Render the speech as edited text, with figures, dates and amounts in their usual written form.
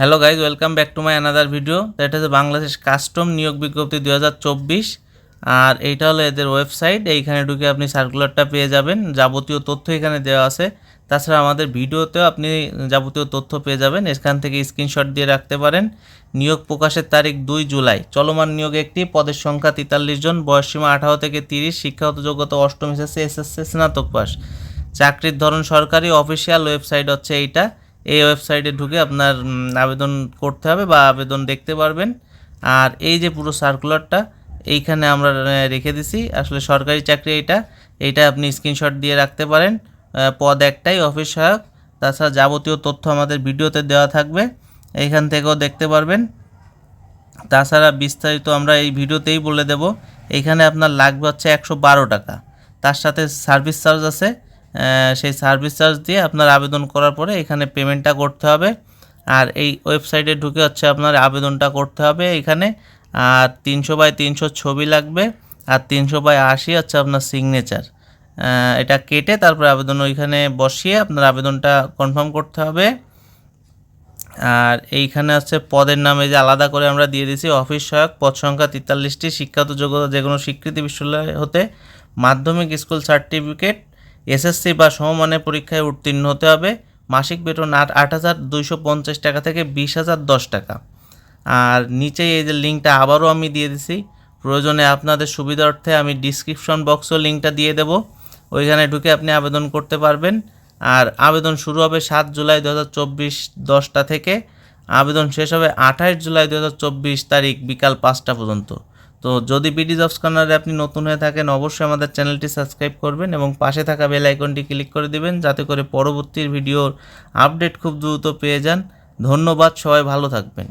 Hello guys, welcome back to my another video. এটা হচ্ছে Bangladesh custom নিয়োগ বিজ্ঞপ্তি 2024। আর এইটা হলো এদের ওয়েবসাইট। এইখানে ঢুকে আপনি সার্কুলারটা পেয়ে যাবেন, যাবতীয় তথ্য এখানে দেওয়া আছে। তাছাড়া আমাদের ভিডিওতেও আপনি যাবতীয় তথ্য পেয়ে যাবেন, এখান থেকে স্ক্রিনশট দিয়ে রাখতে পারেন। নিয়োগ প্রকাশের তারিখ 2 জুলাই। চলমান নিয়োগ একটি, পদের সংখ্যা 43 জন, বয়সসীমা 18 থেকে 30, শিক্ষাগত যোগ্যতা অষ্টম এসএসসি স্নাতক পাস। চাকরির ধরন সরকারি। অফিসিয়াল ওয়েবসাইট হচ্ছে এইটা। এই ওয়েবসাইটে ঢুকে আপনার আবেদন করতে হবে বা আবেদন দেখতে পারবেন। আর এই যে পুরো সার্কুলারটা এইখানে আমরা রেখে দিছি, আসলে সরকারি চাকরি এইটা আপনি স্ক্রিনশট দিয়ে রাখতে পারেন। পদ একটাই, অফিস সহায়ক। তাছাড়া যাবতীয় তথ্য আমাদের ভিডিওতে দেওয়া থাকবে, এইখান থেকেও দেখতে পারবেন। তাছাড়া বিস্তারিত আমরা এই ভিডিওতেই বলে দেব। এইখানে আপনার লাগবে হচ্ছে 112 টাকা, তার সাথে সার্ভিস চার্জ আছে। সেই সার্ভিস চার্জ দিয়ে আপনার আবেদন করার পরে এখানে পেমেন্টটা করতে হবে। আর এই ওয়েবসাইটে ঢুকে হচ্ছে আপনার আবেদনটা করতে হবে এখানে। আর 300x300 ছবি লাগবে, আর 300x80 হচ্ছে আপনার সিগনেচার। এটা কেটে তারপর আবেদন ওইখানে বসিয়ে আপনার আবেদনটা কনফার্ম করতে হবে। আর এইখানে হচ্ছে পদের নামে যে আলাদা করে আমরা দিয়ে দিয়েছি অফিস সহায়ক, পদ সংখ্যা 43টি, শিক্ষাগত যোগ্যতা যে কোনো স্বীকৃতি বিশ্ববিদ্যালয় হতে মাধ্যমিক স্কুল সার্টিফিকেট, এসএসসি বা সমমানের পরীক্ষায় উত্তীর্ণ হতে হবে। মাসিক বেতন 8,250 টাকা থেকে 20,010 টাকা। আর নিচে এই যে লিঙ্কটা আবারও আমি দিয়ে দিছি, প্রয়োজনে আপনাদের সুবিধার্থে আমি ডিসক্রিপশন বক্সও লিঙ্কটা দিয়ে দেব, ওইখানে ঢুকে আপনি আবেদন করতে পারবেন। আর আবেদন শুরু হবে 7 জুলাই 2024 10টা থেকে, আবেদন শেষ হবে 28 জুলাই 2024 তারিখ বিকাল 5টা পর্যন্ত। তো যদি বিডি জবস কর্নারে আপনি নতুন হয়ে থাকেন, অবশ্যই আমাদের চ্যানেলটি সাবস্ক্রাইব করবেন এবং পাশে থাকা বেল আইকনটি ক্লিক করে দিবেন, যাতে করে পরবর্তী ভিডিওর আপডেট খুব দ্রুত পেয়ে যান। ধন্যবাদ, সবাই ভালো থাকবেন।